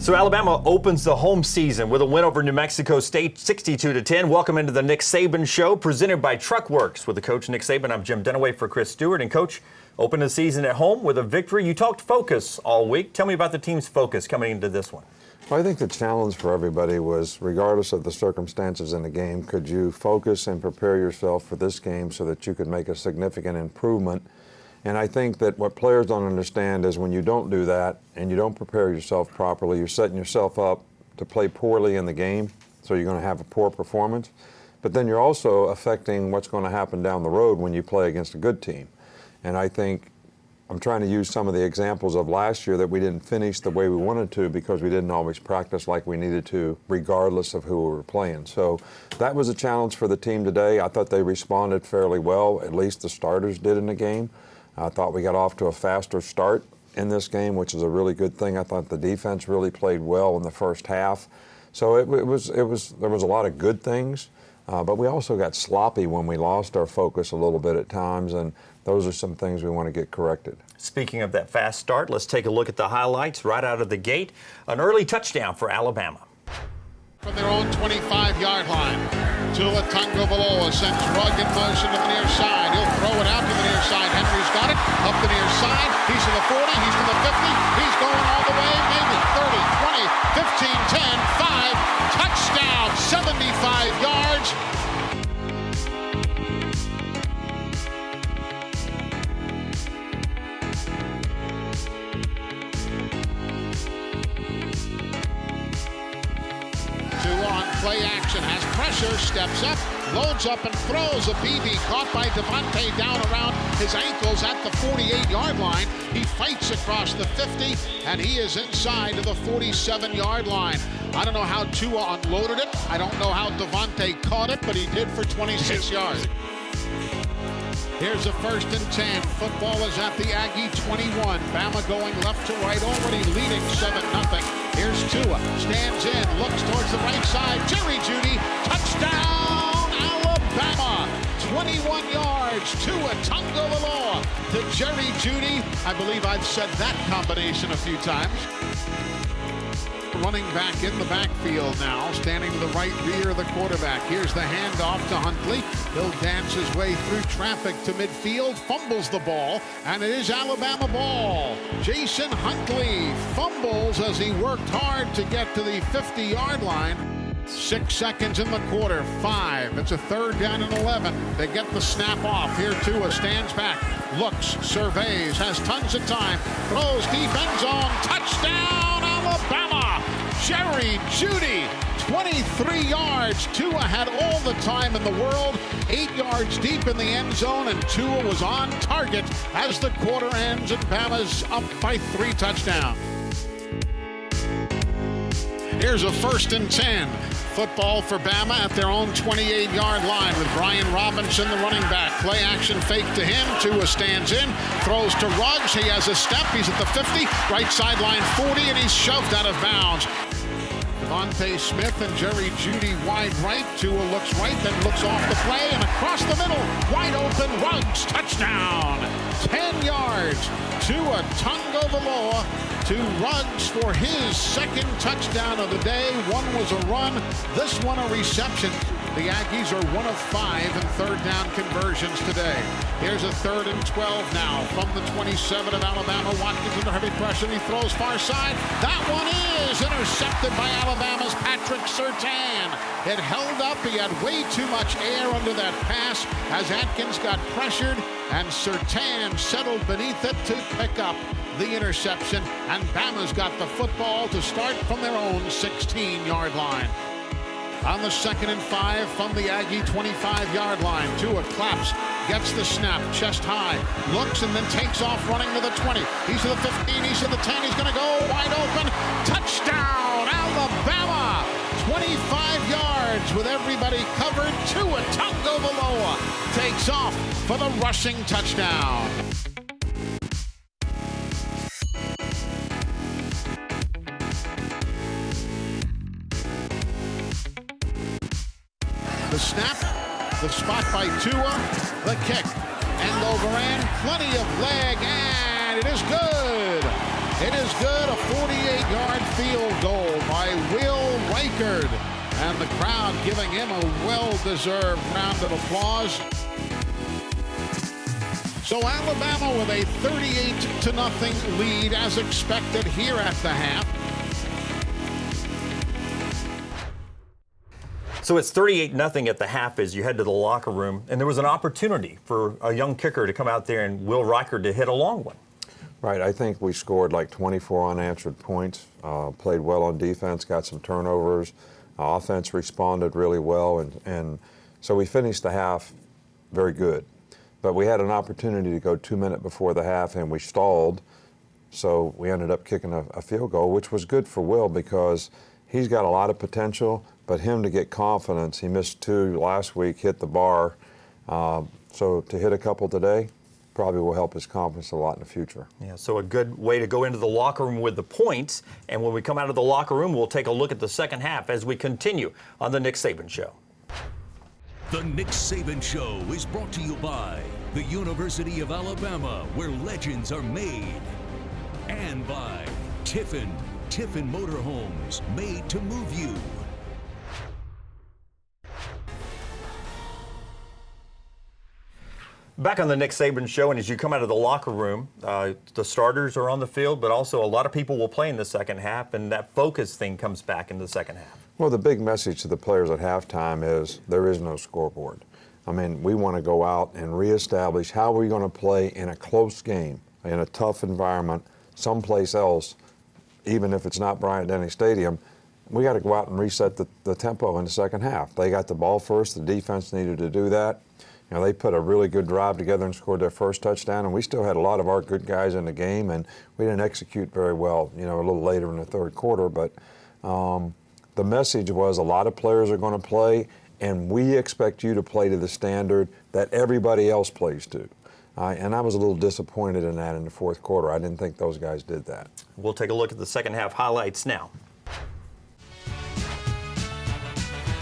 So Alabama opens the home season with a win over New Mexico State, 62-10. Welcome into the Nick Saban Show, presented by Truckworks. With the coach, Nick Saban, I'm Jim Dunaway for Chris Stewart. And Coach, open the season at home with a victory. You talked focus all week. Tell me about the team's focus coming into this one. Well, I think the challenge for everybody was, regardless of the circumstances in the game, could you focus and prepare yourself for this game so that you could make a significant improvement? And I think that what players don't understand is when you don't do that and you don't prepare yourself properly, you're setting yourself up to play poorly in the game, so you're going to have a poor performance. But then you're also affecting what's going to happen down the road when you play against a good team. And I think I'm trying to use some of the examples of last year that we didn't finish the way we wanted to because we didn't always practice like we needed to, regardless of who we were playing. So that was a challenge for the team today. I thought they responded fairly well, at least the starters did in the game. I thought we got off to a faster start in this game, which is a really good thing. I thought the defense really played well in the first half. So there was a lot of good things, but we also got sloppy when we lost our focus a little bit at times, and those are some things we want to get corrected. Speaking of that fast start, let's take a look at the highlights right out of the gate. An early touchdown for Alabama. From their own 25-yard line, Tua Tagovailoa sends Rugg in motion to the near side. He'll throw it out to the near side. Henry's got it, up the near side. He's to the 40, he's to the 50. He's going all the way, maybe 30, 20, 15, 10, 5. Touchdown, 75 yards. Play action, has pressure, steps up, loads up and throws a BB caught by Devontae down around his ankles at the 48-yard line. He fights across the 50, and he is inside of the 47-yard line. I don't know how Tua unloaded it. I don't know how Devontae caught it, but he did for 26 yards. Here's a 1st and 10. Football is at the Aggie 21. Bama going left to right, already leading 7-0. Here's Tua, stands in, looks towards the right side. Jerry Jeudy, touchdown, Alabama. 21 yards, Tua Tagovailoa to Jerry Jeudy. I believe I've said that combination a few times. Running back in the backfield now, standing to the right rear of the quarterback. Here's the handoff to Huntley. He'll dance his way through traffic to midfield, fumbles the ball, and it is Alabama ball. Jason Huntley fumbles as he worked hard to get to the 50-yard line. 6 seconds in the quarter, 5. It's a 3rd down and 11. They get the snap off. Here Tua stands back, looks, surveys, has tons of time, throws deep end zone, touchdown Alabama! Jerry Jeudy, 23 yards. Tua had all the time in the world, 8 yards deep in the end zone, and Tua was on target as the quarter ends, and Bama's up by 3 touchdowns. Here's a 1st and 10. Football for Bama at their own 28-yard line with Brian Robinson, the running back. Play action fake to him. Tua stands in, throws to Ruggs. He has a step. He's at the 50, right sideline 40, and he's shoved out of bounds. Devontae Smith and Jerry Jeudy wide right. Tua looks right, then looks off the play, and across the middle, wide open, Ruggs, touchdown. 10 yards. Tua Tagovailoa to Ruggs for his 2nd touchdown of the day. One was a run, this one a reception. The Aggies are 1 of 5 in 3rd down conversions today. Here's a 3rd and 12 now from the 27 of Alabama. Watkins under heavy pressure, he throws far side. That one is intercepted by Alabama's Patrick Surtain. It held up, he had way too much air under that pass as Atkins got pressured, and Surtain settled beneath it to pick up the interception, and Bama's got the football to start from their own 16-yard line. On the 2nd and 5 from the Aggie 25-yard line, Tua claps, gets the snap, chest high, looks, and then takes off running to the 20. He's to the 15, he's to the 10, he's going to go wide open. Touchdown, Alabama! 25 yards with everybody covered. Tua Tagovailoa takes off for the rushing touchdown. The snap, the spot by Tua, the kick, end over end, plenty of leg, and it is good. It is good, a 48-yard field goal by Will Reichard. And the crowd giving him a well-deserved round of applause. So Alabama with a 38-0 lead as expected here at the half. So it's 38-0 at the half as you head to the locker room, and there was an opportunity for a young kicker to come out there and Will Reichard to hit a long one. Right, I think we scored like 24 unanswered points, played well on defense, got some turnovers, offense responded really well, and so we finished the half very good. But we had an opportunity to go 2 minutes before the half, and we stalled, so we ended up kicking a field goal, which was good for Will because he's got a lot of potential, but him to get confidence, he missed 2 last week, hit the bar, so to hit a couple today probably will help his confidence a lot in the future. Yeah, so a good way to go into the locker room with the points, and when we come out of the locker room, we'll take a look at the second half as we continue on the Nick Saban Show. The Nick Saban Show is brought to you by the University of Alabama, where legends are made, and by Tiffin Motorhomes, made to move you. Back on the Nick Saban Show, and as you come out of the locker room, the starters are on the field, but also a lot of people will play in the second half, and that focus thing comes back in the second half. Well, the big message to the players at halftime is there is no scoreboard. I mean, we want to go out and reestablish how we're going to play in a close game, in a tough environment, someplace else, even if it's not Bryant-Denny Stadium. We got to go out and reset the tempo in the second half. They got the ball first. The defense needed to do that. You know, they put a really good drive together and scored their first touchdown, and we still had a lot of our good guys in the game, and we didn't execute very well, you know, a little later in the third quarter. But the message was a lot of players are going to play, and we expect you to play to the standard that everybody else plays to. And I was a little disappointed in that in the fourth quarter. I didn't think those guys did that. We'll take a look at the second half highlights now.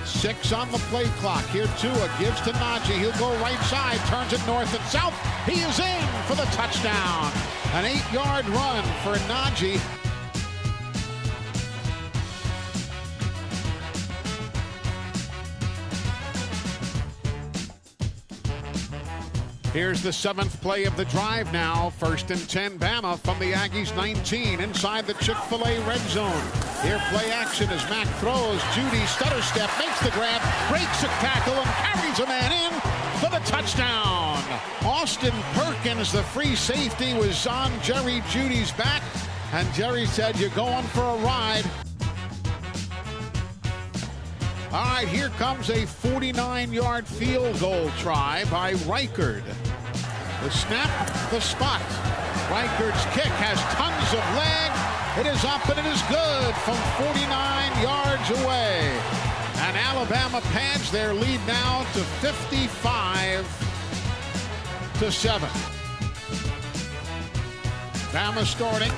6 on the play clock. Here Tua gives to Najee. He'll go right side, turns it north and south. He is in for the touchdown. An 8-yard run for Najee. Here's the 7th play of the drive now. 1st and 10 Bama from the Aggies 19 inside the Chick-fil-A red zone. Here play action as Mack throws. Judy stutter step, makes the grab, breaks a tackle and carries a man in for the touchdown. Austin Perkins, the free safety, was on Jerry Judy's back, and Jerry said, "You're going for a ride." All right, here comes a 49-yard field goal try by Reichard. The snap, the spot. Reichard's kick has tons of leg. It is up and it is good from 49 yards away. And Alabama pads their lead now to 55-7. Bama starting.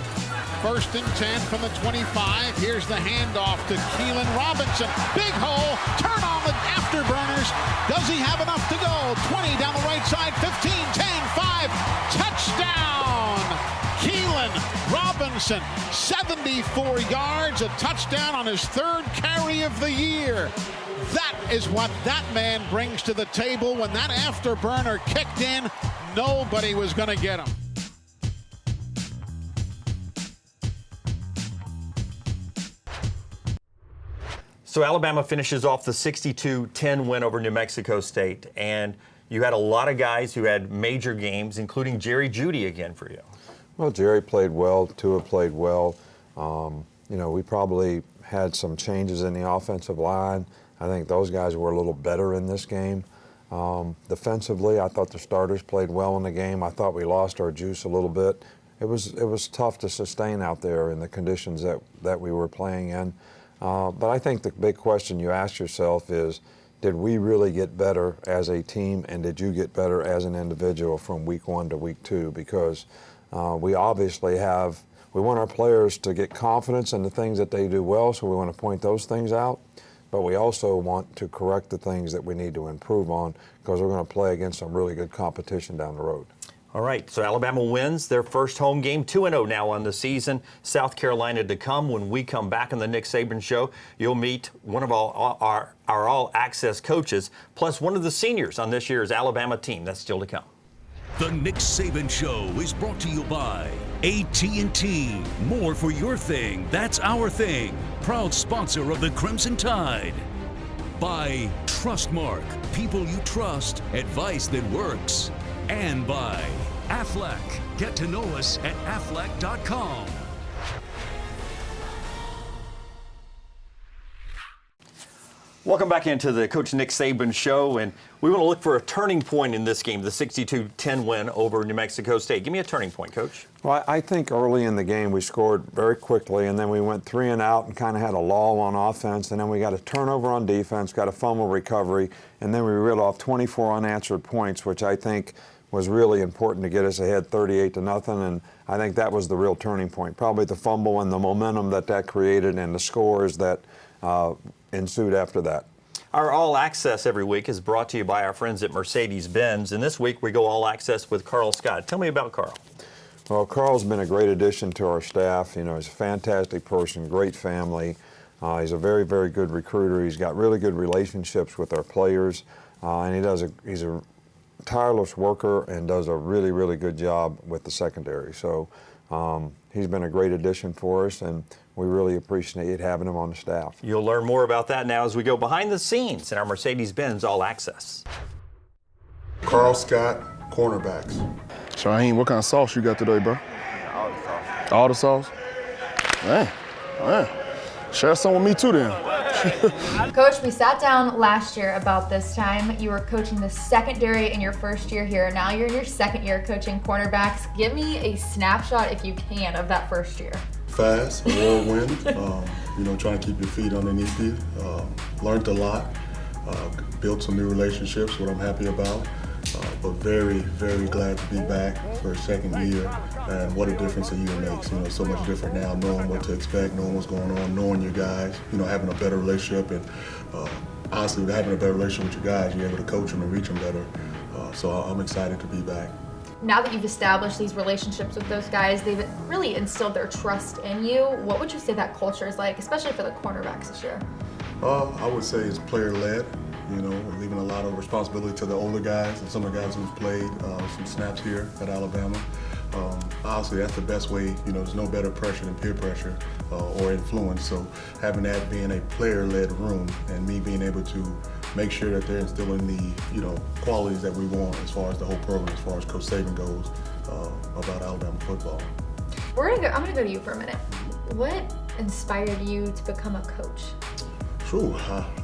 1st and 10 from the 25. Here's the handoff to Keelan Robinson. Big hole. Turn on the afterburners. Does he have enough to go? 20 down the right side. 15, 10, 5. Touchdown. Keelan Robinson. 74 yards. A touchdown on his 3rd carry of the year. That is what that man brings to the table. When that afterburner kicked in, nobody was going to get him. So Alabama finishes off the 62-10 win over New Mexico State, and you had a lot of guys who had major games, including Jerry Jeudy again for you. Well, Jerry played well. Tua played well. You know, we probably had some changes in the offensive line. I think those guys were a little better in this game. Defensively, I thought the starters played well in the game. I thought we lost our juice a little bit. It was tough to sustain out there in the conditions that we were playing in. But I think the big question you ask yourself is, did we really get better as a team, and did you get better as an individual from week 1 to week 2? Because we obviously we want our players to get confidence in the things that they do well, so we want to point those things out. But we also want to correct the things that we need to improve on, because we're going to play against some really good competition down the road. All right, so Alabama wins their first home game, 2-0 now on the season. South Carolina to come. When we come back on the Nick Saban Show, you'll meet one of our all-access coaches, plus one of the seniors on this year's Alabama team. That's still to come. The Nick Saban Show is brought to you by AT&T. More for your thing, that's our thing. Proud sponsor of the Crimson Tide. By Trustmark. People you trust. Advice that works. And by Aflac. Get to know us at aflac.com. Welcome back into the Coach Nick Saban Show, and we want to look for a turning point in this game, the 62-10 win over New Mexico State. Give me a turning point, Coach. Well, I think early in the game we scored very quickly, and then we went 3 and out and kind of had a lull on offense, and then we got a turnover on defense, got a fumble recovery, and then we reeled off 24 unanswered points, which I think was really important to get us ahead 38-0, and I think that was the real turning point. Probably the fumble and the momentum that created and the scores that ensued after that. Our All Access every week is brought to you by our friends at Mercedes-Benz, and this week we go All Access with Carl Scott. Tell me about Carl. Well, Carl's been a great addition to our staff. You know, he's a fantastic person, great family. He's a very, very good recruiter. He's got really good relationships with our players, and he's a tireless worker and does a really, really good job with the secondary. So he's been a great addition for us, and we really appreciate having him on the staff. You'll learn more about that now as we go behind the scenes in our Mercedes-Benz All Access. Carl Scott, cornerbacks. Shaheem, what kind of sauce you got today, bro? All the sauce. All the sauce? Man. Share some with me too then. Coach, we sat down last year about this time. You were coaching the secondary in your first year here. Now you're in your second year coaching cornerbacks. Give me a snapshot, if you can, of that first year. Fast, whirlwind, trying to keep your feet underneath you. Learned a lot, built some new relationships, what I'm happy about. But very, very glad to be back for a second year, and what a difference a year makes. You know, so much different now, knowing what to expect, knowing what's going on, knowing your guys, having a better relationship, and honestly, having a better relationship with your guys, you're able to coach them and reach them better. So I'm excited to be back. Now that you've established these relationships with those guys, they've really instilled their trust in you. What would you say that culture is like, especially for the cornerbacks this year? I would say it's player-led. Leaving a lot of responsibility to the older guys and some of the guys who've played some snaps here at Alabama. Honestly, that's the best way. There's no better pressure than peer pressure or influence. So having that being a player-led room and me being able to make sure that they're instilling the qualities that we want as far as the whole program, as far as Coach Saban goes about Alabama football. I'm gonna go to you for a minute. What inspired you to become a coach?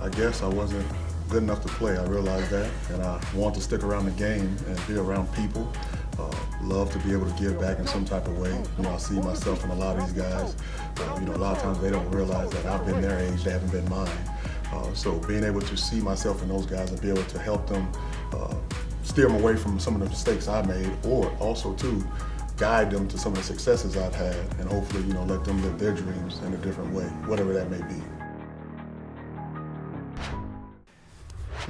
I guess I wasn't good enough to play. I realized that, and I want to stick around the game and be around people. Love to be able to give back in some type of way. I see myself in a lot of these guys. A lot of times they don't realize that I've been their age, they haven't been mine. So being able to see myself in those guys and be able to help them steer them away from some of the mistakes I made, or also to guide them to some of the successes I've had, and hopefully, let them live their dreams in a different way, whatever that may be.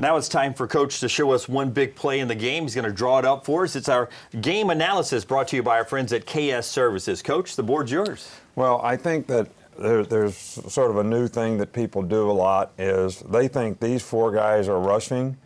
Now it's time for Coach to show us one big play in the game. He's going to draw it up for us. It's our game analysis brought to you by our friends at KS Services. Coach, the board's yours. Well, I think that there's sort of a new thing that people do a lot is they think these 4 guys are rushing.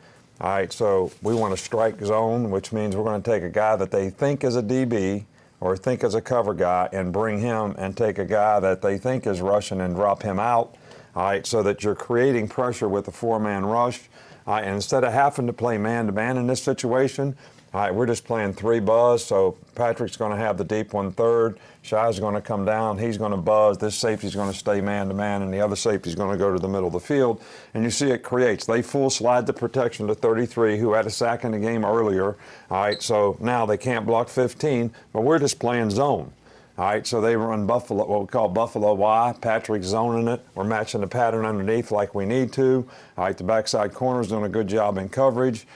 All right, so we want to strike zone, which means we're going to take a guy that they think is a DB or think is a cover guy and bring him, and take a guy that they think is rushing and drop him out. All right, so that you're creating pressure with a 4-man rush. And instead of having to play man-to-man in this situation, we're just playing 3 buzz. So Patrick's going to have the deep 1/3. Shai's going to come down. He's going to buzz. This safety's going to stay man-to-man, and the other safety's going to go to the middle of the field. And you see it creates. They full slide the protection to 33, who had a sack in the game earlier. All right, so now they can't block 15, but we're just playing zone. All right, so they run Buffalo, what we call Buffalo Y. Patrick's zoning it. We're matching the pattern underneath like we need to. All right, the backside corner's doing a good job in coverage.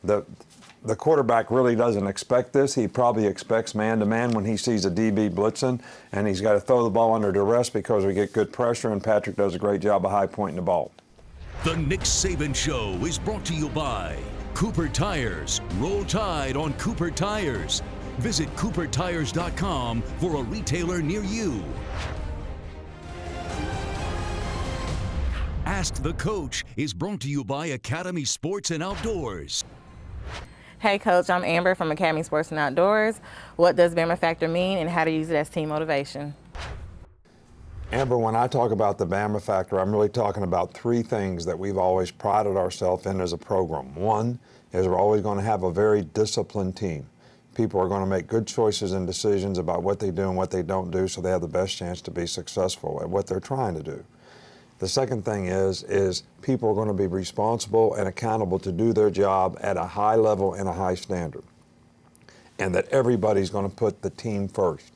The quarterback really doesn't expect this. He probably expects man-to-man when he sees a DB blitzing, and he's got to throw the ball under duress because we get good pressure, and Patrick does a great job of high pointing the ball. The Nick Saban Show is brought to you by Cooper Tires. Roll Tide on Cooper Tires. Visit CooperTires.com for a retailer near you. Ask the Coach is brought to you by Academy Sports and Outdoors. Hey Coach, I'm Amber from Academy Sports and Outdoors. What does Bama Factor mean and how to use it as team motivation? Amber, when I talk about the Bama Factor, I'm really talking about three things that we've always prided ourselves in as a program. One is we're always going to have a very disciplined team. People are going to make good choices and decisions about what they do and what they don't do so they have the best chance to be successful at what they're trying to do. The second thing is people are going to be responsible and accountable to do their job at a high level and a high standard, and that everybody's going to put the team first.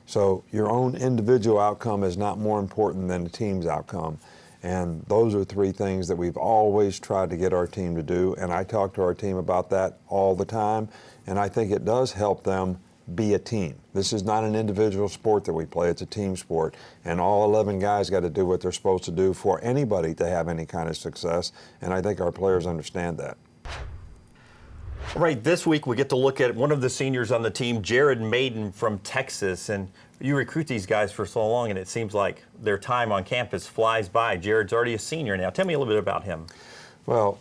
So your own individual outcome is not more important than the team's outcome. And those are three things that we've always tried to get our team to do, and I talk to our team about that all the time, and I think it does help them be a team. This is not an individual sport that we play, it's a team sport, and all 11 guys got to do what they're supposed to do for anybody to have any kind of success, and I think our players understand that. All right, this week we get to look at one of the seniors on the team, Jared Maiden from Texas, and you recruit these guys for so long and it seems like their time on campus flies by. Jared's already a senior now. Tell me a little bit about him. Well,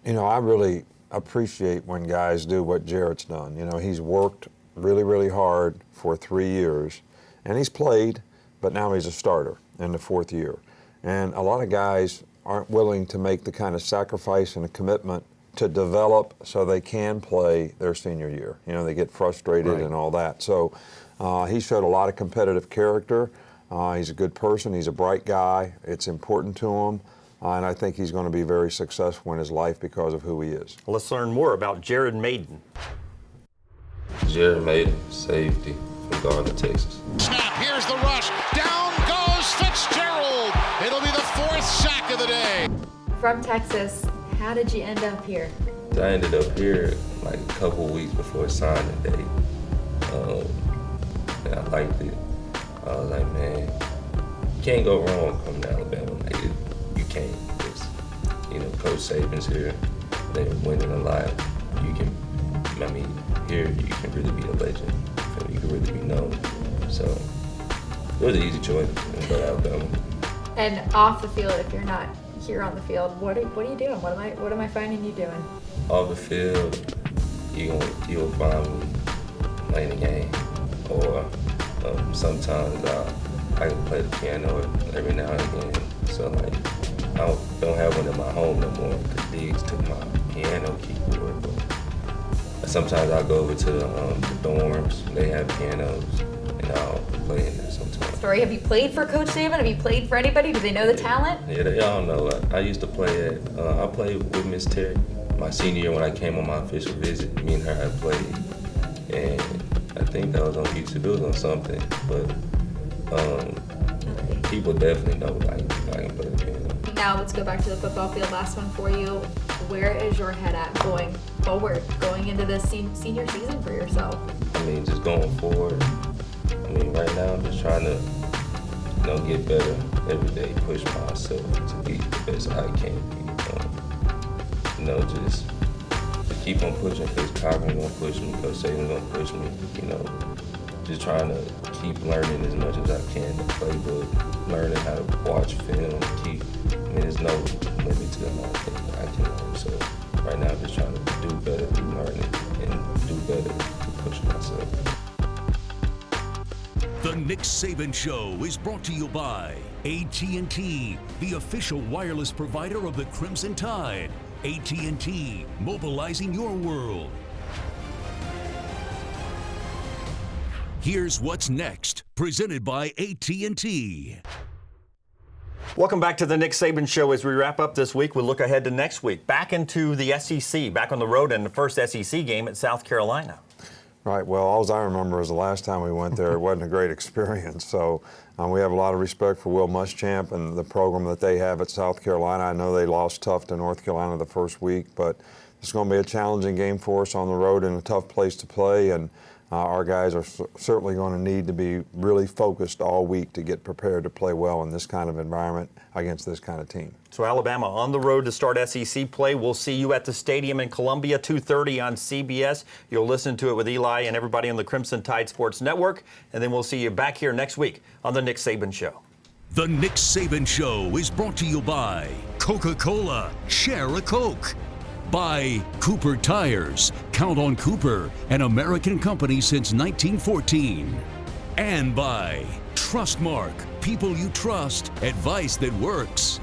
you know, I really appreciate when guys do what Jared's done. You know, he's worked really, really hard for 3 years, and he's played, but now he's a starter in the 4th year. And a lot of guys aren't willing to make the kind of sacrifice and a commitment to develop so they can play their senior year. You know, they get frustrated and all that. So he showed a lot of competitive character. He's a good person. He's a bright guy. It's important to him. And I think he's going to be very successful in his life because of who he is. Let's learn more about Jared Maiden. Jared Maiden, safety from Garland, Texas. Snap, here's the rush. Down goes Fitzgerald. It'll be the 4th sack of the day. From Texas, how did you end up here? I ended up here like a couple weeks before signing day. And I liked it. I was like, man, you can't go wrong coming to Alabama. Like, you can't. It's, you know, Coach Saban's here. They're winning a lot. You can, I mean, here you can really be a legend. You can really be known. So it was an easy choice to go to Alabama. And off the field, if you're not here on the field, what are you doing? What am I finding you doing? Off the field, you'll find me playing the game, or sometimes I can play the piano every now and again. So like I don't have one in my home no more because Diggs took my piano keyboard. But sometimes I'll go over to the dorms. They have pianos, and I'll play in there sometimes. Story, have you played for Coach Saban? Have you played for anybody? Do they know the talent? Yeah, they all know. I used to play at, I played with Miss Terry. My senior year when I came on my official visit, me and her had played. And I think that was on YouTube, it was on something. But people definitely know like, I can play the piano. Now let's go back to the football field. Last one for you. Where is your head at going forward, going into this senior season for yourself? I mean, just going forward. I mean, right now I'm just trying to, you know, get better every day, push myself to be the best I can be. You know, just to keep on pushing. Coach Cochrane gonna push me, Coach Saban gonna push me. You know, just trying to keep learning as much as I can the playbook, learning how to watch film, there's no limit to the amount of things I can learn. So right now I'm just trying to do better through learning and do better through pushing myself. The Nick Saban Show is brought to you by AT&T, the official wireless provider of the Crimson Tide. AT&T, mobilizing your world. Here's what's next, presented by AT&T. Welcome back to the Nick Saban Show. As we wrap up this week, we'll look ahead to next week. Back into the SEC, back on the road in the first SEC game at South Carolina. Right, well, all I remember is the last time we went there, it wasn't a great experience. So we have a lot of respect for Will Muschamp and the program that they have at South Carolina. I know they lost tough to North Carolina the first week, but it's going to be a challenging game for us on the road and a tough place to play. And Our guys are certainly going to need to be really focused all week to get prepared to play well in this kind of environment against this kind of team. So Alabama on the road to start SEC play. We'll see you at the stadium in Columbia, 2:30 on CBS. You'll listen to it with Eli and everybody on the Crimson Tide Sports Network. And then we'll see you back here next week on The Nick Saban Show. The Nick Saban Show is brought to you by Coca-Cola. Share a Coke. By Cooper Tires. Count on Cooper, an American company since 1914. And by Trustmark. People you trust. Advice that works.